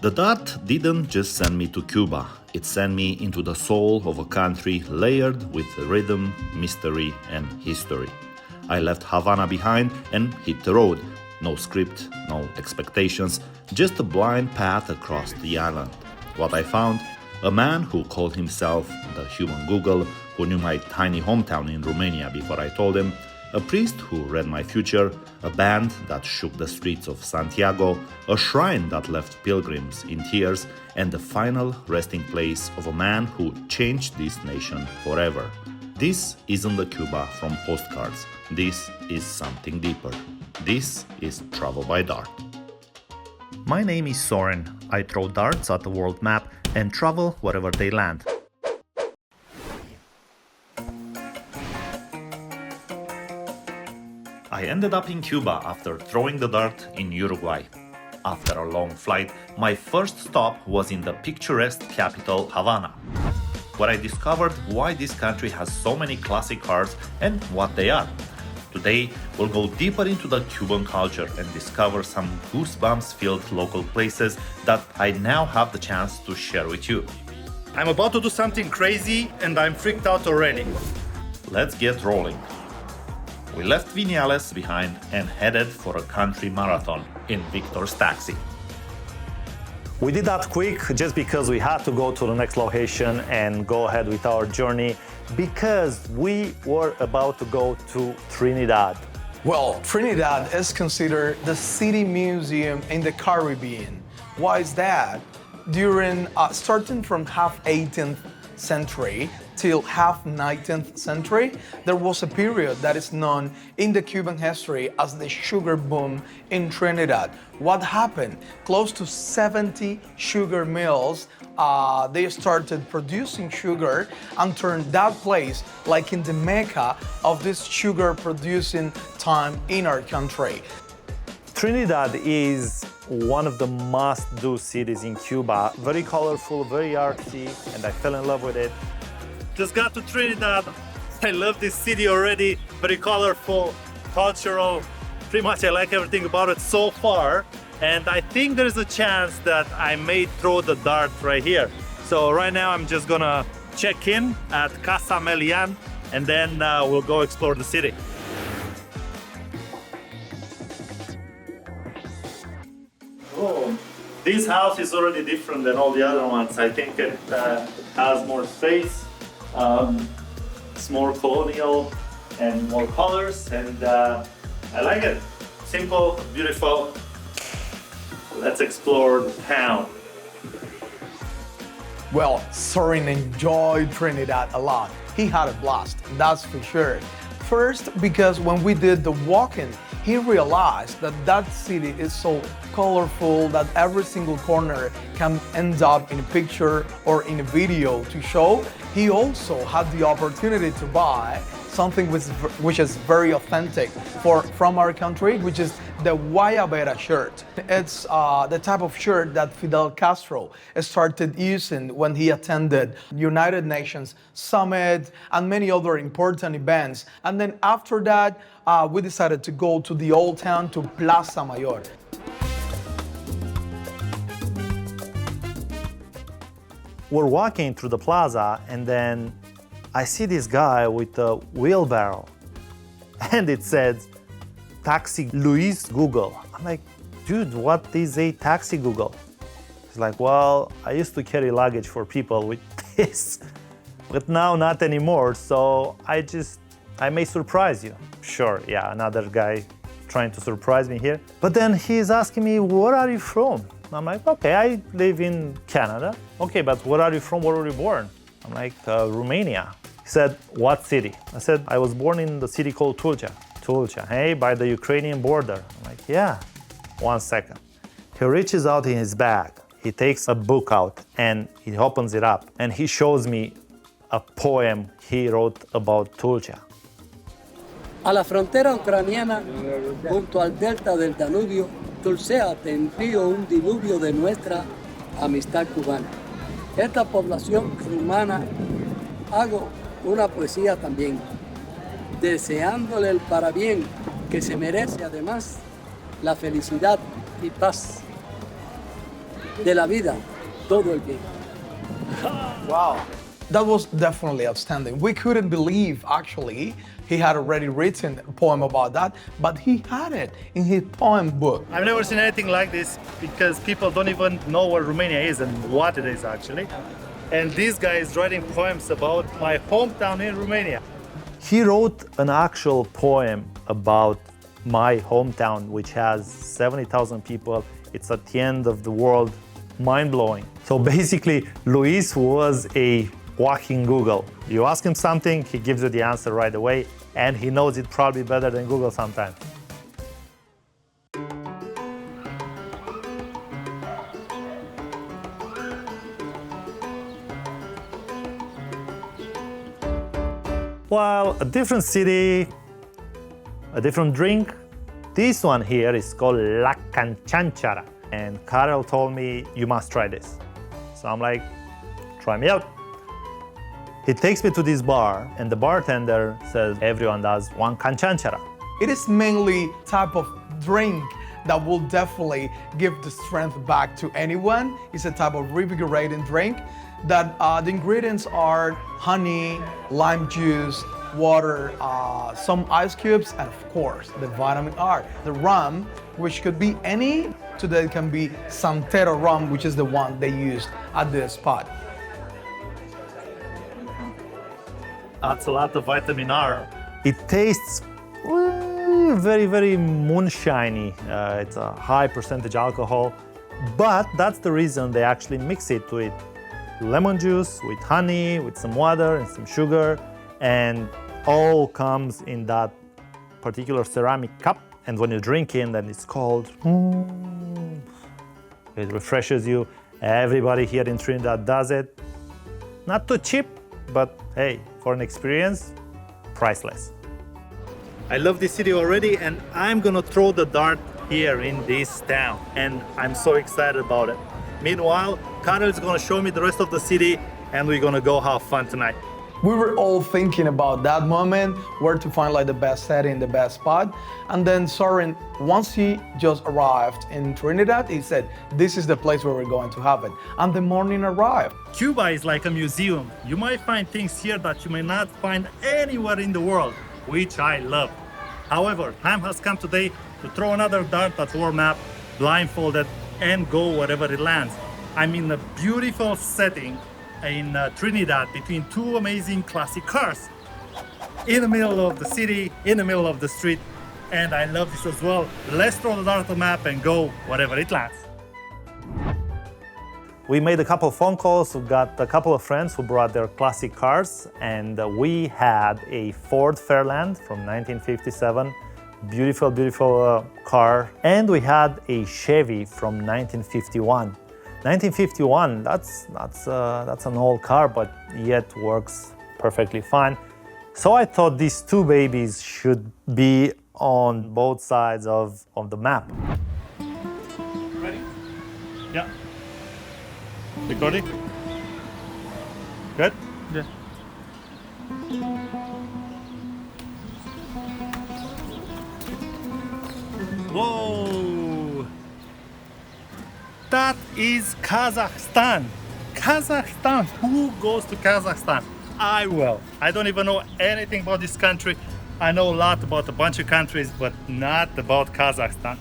The dart didn't just send me to Cuba, it sent me into the soul of a country layered with rhythm, mystery, and history. I left Havana behind and hit the road. No script, no expectations, just a blind path across the island. What I found? A man who called himself the human Google, who knew my tiny hometown in Romania before I told him, a priest who read my future, a band that shook the streets of Santiago, a shrine that left pilgrims in tears, and the final resting place of a man who changed this nation forever. This isn't the Cuba from postcards. This is something deeper. This is Travel by Dart. My name is Soren. I throw darts at the world map and travel wherever they land. I ended up in Cuba after throwing the dart in Uruguay. After a long flight, my first stop was in the picturesque capital, Havana, where I discovered why this country has so many classic cars and what they are. Today, we'll go deeper into the Cuban culture and discover some goosebumps-filled local places that I now have the chance to share with you. I'm about to do something crazy and I'm freaked out already. Let's get rolling. We left Vinales behind and headed for a country marathon in Victor's taxi. We did that quick just because we had to go to the next location and go ahead with our journey because we were about to go to Trinidad. Well, Trinidad is considered the city museum in the Caribbean. Why is that? Starting from half 18th century till half 19th century, there was a period that is known in the Cuban history as the sugar boom in Trinidad. What happened? Close to 70 sugar mills, they started producing sugar and turned that place like in the mecca of this sugar producing time in our country. Trinidad is one of the must-do cities in Cuba. Very colorful, very artsy, and I fell in love with it. Just got to Trinidad. I love this city already. Very colorful, cultural. Pretty much I like everything about it so far. And I think there's a chance that I may throw the dart right here. So right now I'm just gonna check in at Casa Melian and then we'll go explore the city. Oh, this house is already different than all the other ones. I think it has more space. It's more colonial and more colors, and I like it. Simple, beautiful. Let's explore the town. Well, Soren enjoyed Trinidad a lot. He had a blast, that's for sure. First, because when we did the walk-in, he realized that that city is so colorful that every single corner can end up in a picture or in a video to show. He also had the opportunity to buy something which is very authentic from our country, which is the Guayabera shirt. It's the type of shirt that Fidel Castro started using when he attended United Nations Summit and many other important events. And then after that, we decided to go to the old town, to Plaza Mayor. We're walking through the plaza and then I see this guy with a wheelbarrow and it says, Taxi Luis Google. I'm like, dude, what is a taxi Google? He's like, well, I used to carry luggage for people with this, but now not anymore, so I may surprise you. Sure, yeah, another guy trying to surprise me here. But then he's asking me, where are you from? I'm like, okay, I live in Canada. Okay, but where are you from? Where were you born? I'm like, Romania. He said, what city? I said, I was born in the city called Tulcea. Tulcea, hey, by the Ukrainian border. I'm like, yeah. 1 second. He reaches out in his bag. He takes a book out and he opens it up and he shows me a poem he wrote about Tulcea. A la frontera ucraniana, junto al delta del Danubio, Tulcea te envío un diluvio de nuestra amistad cubana. Esta población rumana hago una poesía también, deseándole el parabién que se merece además la felicidad y paz. de la vida todo el tiempo. Wow. That was definitely outstanding. We couldn't believe, actually, he had already written a poem about that, but he had it in his poem book. I've never seen anything like this because people don't even know what Romania is and what it is actually. And this guy is writing poems about my hometown in Romania. He wrote an actual poem about my hometown, which has 70,000 people. It's at the end of the world, mind-blowing. So basically, Luis was a walking Google. You ask him something, he gives you the answer right away, and he knows it probably better than Google sometimes. Well, a different city, a different drink. This one here is called La Canchanchara, and Karell told me, you must try this. So I'm like, try me out. He takes me to this bar, and the bartender says everyone does one Canchanchara. It is mainly type of drink that will definitely give the strength back to anyone. It's a type of revigorating drink that the ingredients are honey, lime juice, water, some ice cubes, and of course the vitamin R. The rum, which could be any, today it can be Santero rum, which is the one they used at this spot. That's a lot of vitamin R. It tastes very, very moonshiny. It's a high percentage alcohol, but that's the reason they actually mix it with lemon juice, with honey, with some water and some sugar, and all comes in that particular ceramic cup. And when you drink it, then it's cold. It refreshes you. Everybody here in Trinidad does it. Not too cheap, but hey, for an experience, priceless. I love this city already, and I'm gonna throw the dart here in this town, and I'm so excited about it. Meanwhile, Karell is gonna show me the rest of the city, and we're gonna go have fun tonight. We were all thinking about that moment, where to find like the best setting, the best spot. And then Soren, once he just arrived in Trinidad, he said, this is the place where we're going to have it. And the morning arrived. Cuba is like a museum. You might find things here that you may not find anywhere in the world, which I love. However, time has come today to throw another dart at our map, blindfolded, and go wherever it lands. I'm in a beautiful setting in Trinidad between two amazing classic cars. In the middle of the city, in the middle of the street, and I love this as well. Let's throw the dart at the map and go wherever it lands. We made a couple of phone calls. We got a couple of friends who brought their classic cars, and we had a Ford Fairlane from 1957. Beautiful, beautiful car. And we had a Chevy from 1951. 1951, that's an old car, but yet works perfectly fine. So I thought these two babies should be on both sides of the map. Ready? Yeah. Recording? Good? Yeah. Whoa! That is Kazakhstan. Kazakhstan. Who goes to Kazakhstan? I will. I don't even know anything about this country. I know a lot about a bunch of countries, but not about Kazakhstan.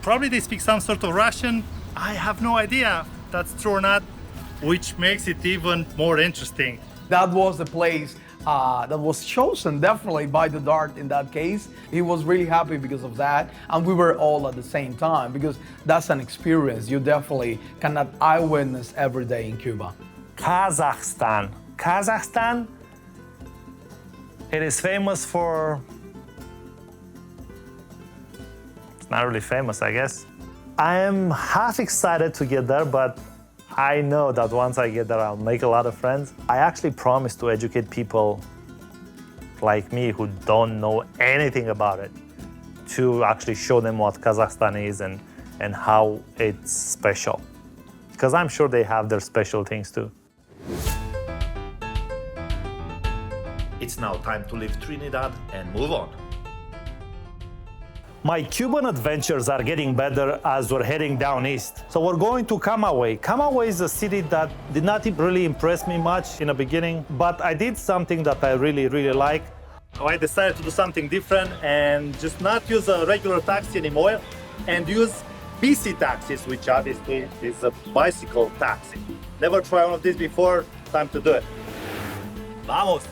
Probably they speak some sort of Russian. I have no idea if that's true or not, which makes it even more interesting. That was the place that was chosen definitely by the dart in that case. He was really happy because of that, and we were all at the same time, because that's an experience you definitely cannot eyewitness every day in Cuba. Kazakhstan. Kazakhstan, it is famous for... It's not really famous, I guess. I am half excited to get there, but I know that once I get there, I'll make a lot of friends. I actually promise to educate people like me who don't know anything about it, to actually show them what Kazakhstan is and how it's special. Because I'm sure they have their special things too. It's now time to leave Trinidad and move on. My Cuban adventures are getting better as we're heading down east. So we're going to Camaguey. Camaguey is a city that did not really impress me much in the beginning, but I did something that I really like. I decided to do something different and just not use a regular taxi anymore and use BC taxis, which obviously is a bicycle taxi. Never tried one of these before, time to do it. Vamos!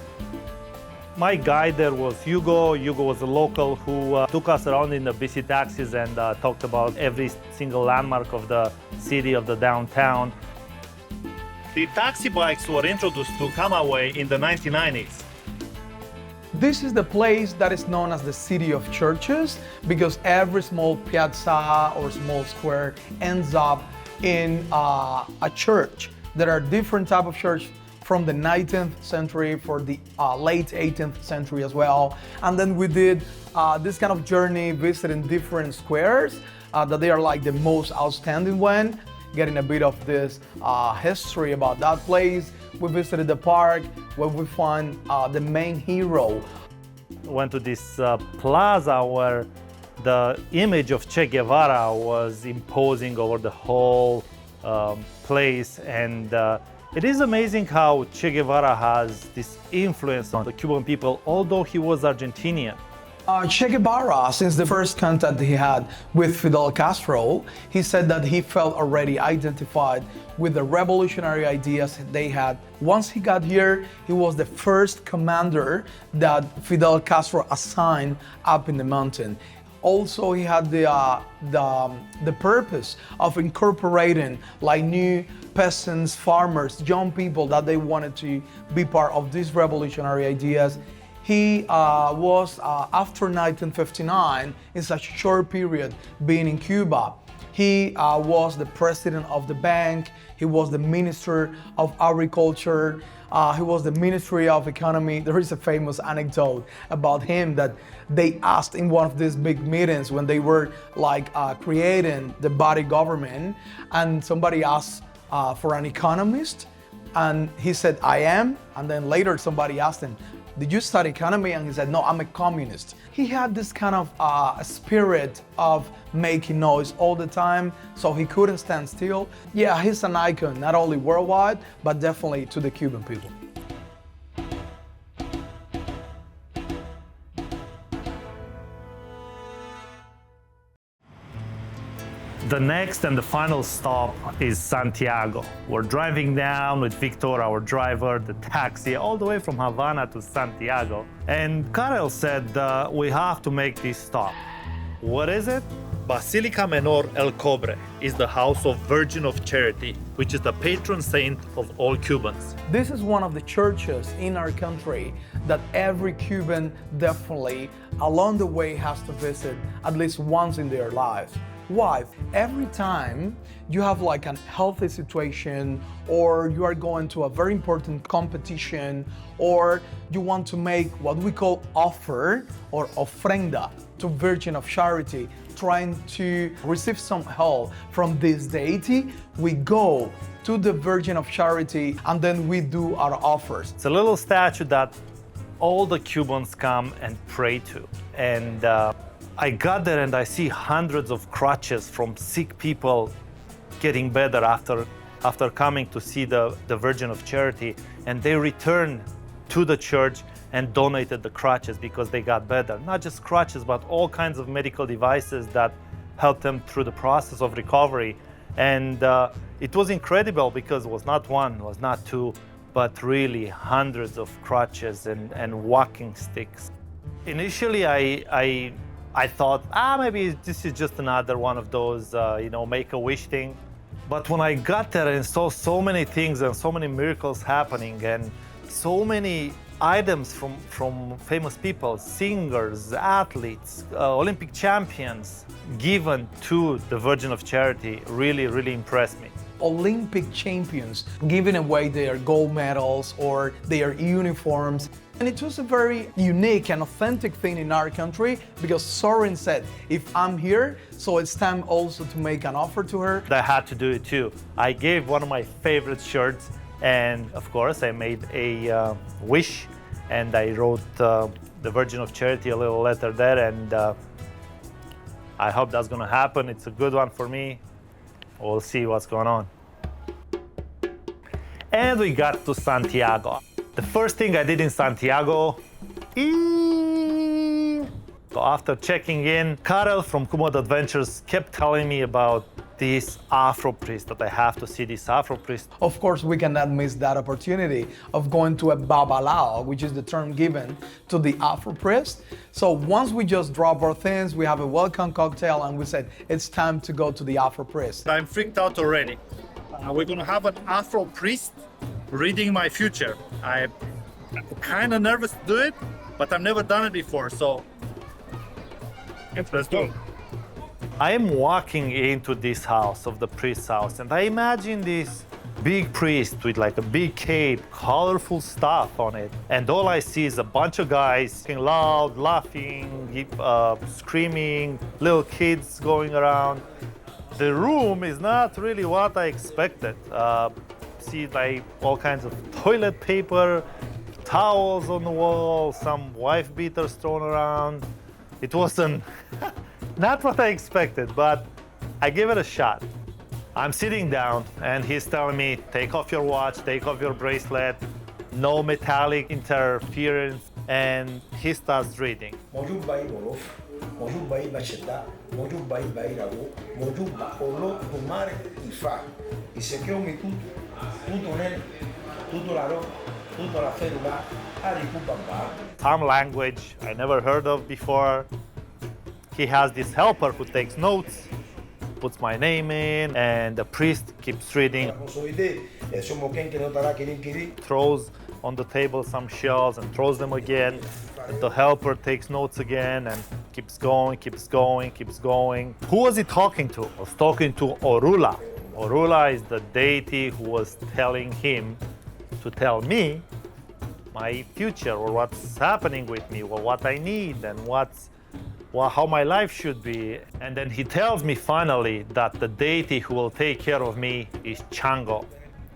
My guide there was Hugo. Hugo was a local who took us around in the BC taxis and talked about every single landmark of the city, of the downtown. The taxi bikes were introduced to Camaguey in the 1990s. This is the place that is known as the City of Churches because every small piazza or small square ends up in a church. There are different types of churches from the 19th century, for the late 18th century as well. And then we did this kind of journey visiting different squares that they are like the most outstanding one, getting a bit of this history about that place. We visited the park where we found the main hero. Went to this plaza where the image of Che Guevara was imposing over the whole place, and it is amazing how Che Guevara has this influence on the Cuban people, although he was Argentinian. Che Guevara, since the first contact he had with Fidel Castro, he said that he felt already identified with the revolutionary ideas they had. Once he got here, he was the first commander that Fidel Castro assigned up in the mountain. Also, he had the purpose of incorporating like new peasants, farmers, young people that they wanted to be part of these revolutionary ideas. He was, after 1959, in such a short period being in Cuba, he was the president of the bank, he was the minister of agriculture, he was the Ministry of Economy. There is a famous anecdote about him that they asked in one of these big meetings when they were like creating the body government, and somebody asked for an economist, and he said, I am, and then later somebody asked him, did you study economy? And he said, no, I'm a communist. He had this kind of spirit of making noise all the time, so he couldn't stand still. Yeah, he's an icon, not only worldwide, but definitely to the Cuban people. The next and the final stop is Santiago. We're driving down with Victor, our driver, the taxi, all the way from Havana to Santiago. And Karell said we have to make this stop. What is it? Basilica Menor El Cobre is the house of Virgin of Charity, which is the patron saint of all Cubans. This is one of the churches in our country that every Cuban definitely along the way has to visit at least once in their lives. Why? Every time you have like a healthy situation, or you are going to a very important competition, or you want to make what we call offer or ofrenda to Virgin of Charity, trying to receive some help from this deity, we go to the Virgin of Charity and then we do our offers. It's a little statue that all the Cubans come and pray to. And I got there and I see hundreds of crutches from sick people getting better after coming to see the Virgin of Charity, and they returned to the church and donated the crutches because they got better. Not just crutches, but all kinds of medical devices that helped them through the process of recovery. And it was incredible because it was not one, it was not two, but really hundreds of crutches and walking sticks. Initially, I thought, maybe this is just another one of those, make-a-wish thing. But when I got there and saw so many things and so many miracles happening and so many items from famous people, singers, athletes, Olympic champions, given to the Virgin of Charity, really impressed me. Olympic champions giving away their gold medals or their uniforms. And it was a very unique and authentic thing in our country because Soren said, if I'm here, so it's time also to make an offer to her. I had to do it too. I gave one of my favorite shirts, and of course I made a wish, and I wrote the Virgin of Charity a little letter there, and I hope that's gonna happen. It's a good one for me. We'll see what's going on. And we got to Santiago. The first thing I did in Santiago, so after checking in, Karell from Conga Adventures kept telling me about this Afro Priest, that I have to see this Afro Priest. Of course, we cannot miss that opportunity of going to a Babalao, which is the term given to the Afro Priest. So once we just drop our things, we have a welcome cocktail, and we said, it's time to go to the Afro Priest. I'm freaked out already. We're gonna have an Afro Priest reading my future. I'm kind of nervous to do it, but I've never done it before, so let's go. I am walking into this house of the priest's house, and I imagine this big priest with like a big cape, colorful stuff on it. And all I see is a bunch of guys being loud, laughing, screaming, little kids going around. The room is not really what I expected. See like all kinds of toilet paper, towels on the wall, some wife beaters thrown around. It wasn't not what I expected, but I give it a shot. I'm sitting down and he's telling me, take off your watch, take off your bracelet, no metallic interference, and he starts reading. Some language I never heard of before. He has this helper who takes notes, puts my name in, and the priest keeps reading, throws on the table some shells and throws them again. And the helper takes notes again and keeps going, keeps going, keeps going. Who was he talking to? I was talking to Orula. Orula is the deity who was telling him to tell me my future, or what's happening with me, or what I need, and how my life should be. And then he tells me finally that the deity who will take care of me is Chango,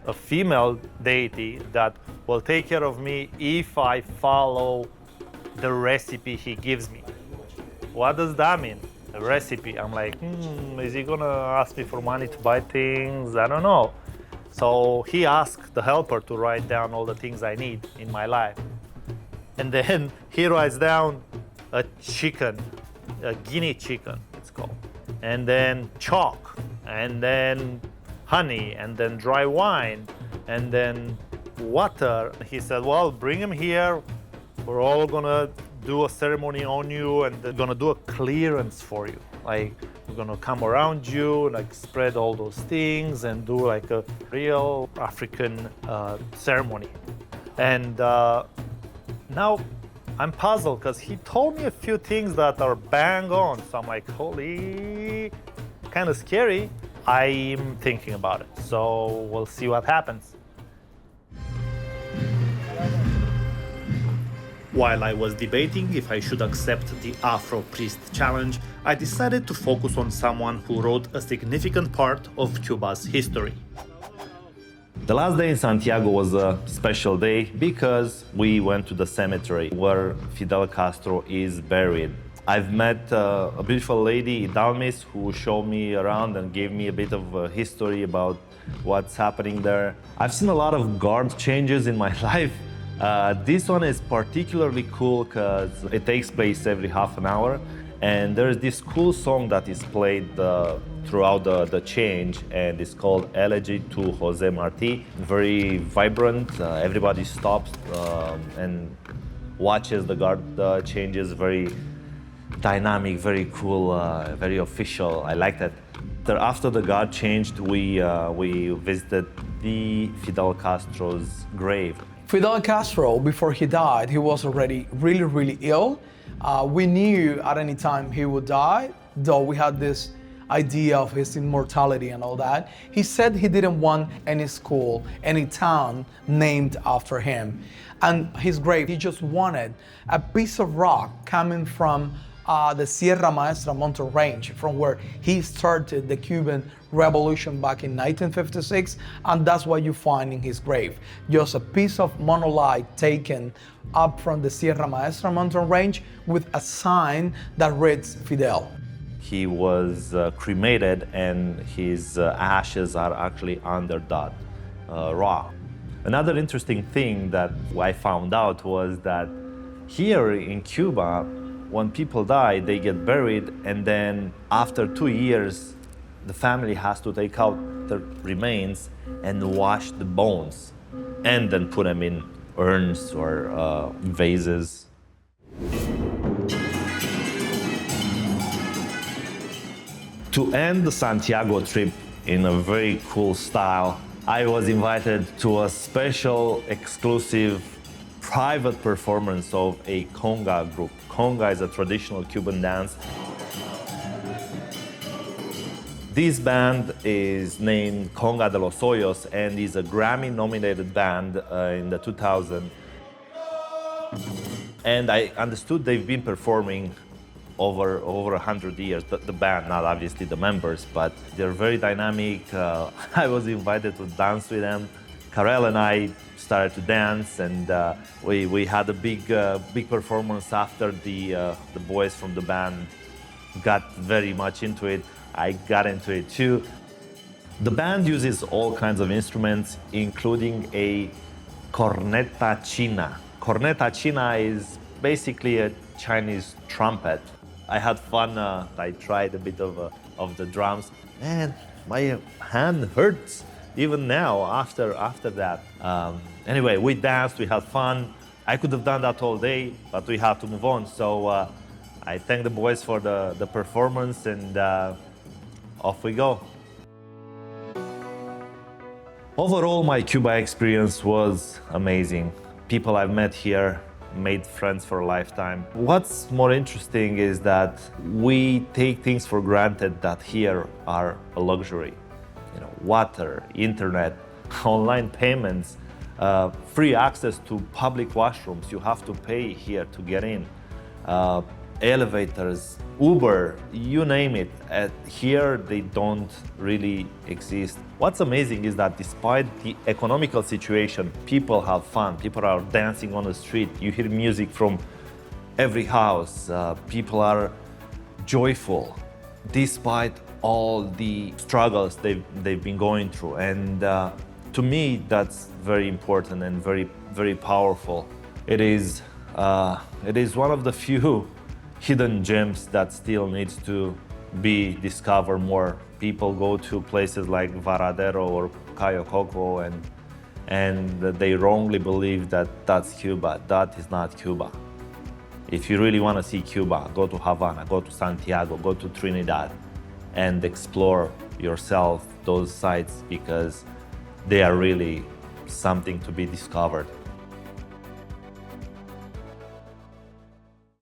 a female deity that will take care of me if I follow the recipe he gives me. What does that mean? A recipe. I'm like, is he gonna ask me for money to buy things? I don't know. So he asked the helper to write down all the things I need in my life. And then he writes down a chicken, a guinea chicken, it's called. And then chalk, and then honey, and then dry wine, and then water. He said, well, bring him here. We're all gonna do a ceremony on you, and they're gonna do a clearance for you. Like, we're gonna come around you, like spread all those things and do like a real African ceremony. And now I'm puzzled because he told me a few things that are bang on. So I'm like, holy, kind of scary. I'm thinking about it. So we'll see what happens. While I was debating if I should accept the Afro Priest challenge, I decided to focus on someone who wrote a significant part of Cuba's history. The last day in Santiago was a special day because we went to the cemetery where Fidel Castro is buried. I've met a beautiful lady, Dalmis, who showed me around and gave me a bit of history about what's happening there. I've seen a lot of guard changes in my life. This one is particularly cool because it takes place every half an hour, and there's this cool song that is played throughout the change, and it's called Elegy to Jose Marti. Very vibrant, everybody stops and watches the guard changes. Very dynamic, very cool, very official. I like that. After the guard changed, we visited the Fidel Castro's grave. Fidel Castro, before he died, he was already really, really ill. We knew at any time he would die, though we had this idea of his immortality and all that. He said he didn't want any school, any town named after him. And his grave, he just wanted a piece of rock coming from the Sierra Maestra mountain range, from where he started the Cuban Revolution back in 1956, and that's what you find in his grave. Just a piece of monolith taken up from the Sierra Maestra mountain range with a sign that reads Fidel. he was cremated, and his ashes are actually under that rock. Another interesting thing that I found out was that here in Cuba, when people die, they get buried, and then after 2 years, the family has to take out the remains and wash the bones, and then put them in urns or vases. To end the Santiago trip in a very cool style, I was invited to a special, exclusive, private performance of a Conga group. Conga is a traditional Cuban dance. This band is named Conga de Los Hoyos and is a Grammy-nominated band in the 2000s. And I understood they've been performing over 100 years, the band, not obviously the members, but they're very dynamic. I was invited to dance with them. Karell and I started to dance, and we had a big performance after the boys from the band got very much into it. I got into it too. The band uses all kinds of instruments, including a corneta china. Corneta china is basically a Chinese trumpet. I had fun. I tried a bit of the drums, and my hand hurts even now after that. Anyway, we danced, we had fun. I could have done that all day, but we had to move on. So I thank the boys for the performance, and off we go. Overall, my Cuba experience was amazing. People I've met here made friends for a lifetime. What's more interesting is that we take things for granted that here are a luxury. You know, water, internet, online payments, free access to public washrooms. You have to pay here to get in. Elevators, Uber, you name it. Here they don't really exist. What's amazing is that despite the economical situation, people have fun. People are dancing on the street. You hear music from every house. People are joyful despite all the struggles they've been going through. And to me, that's very important and very, very powerful. It is one of the few hidden gems that still needs to be discovered more. People go to places like Varadero or Cayo Coco and they wrongly believe that that's Cuba. That is not Cuba. If you really want to see Cuba, go to Havana, go to Santiago, go to Trinidad, and explore yourself those sites, because they are really something to be discovered.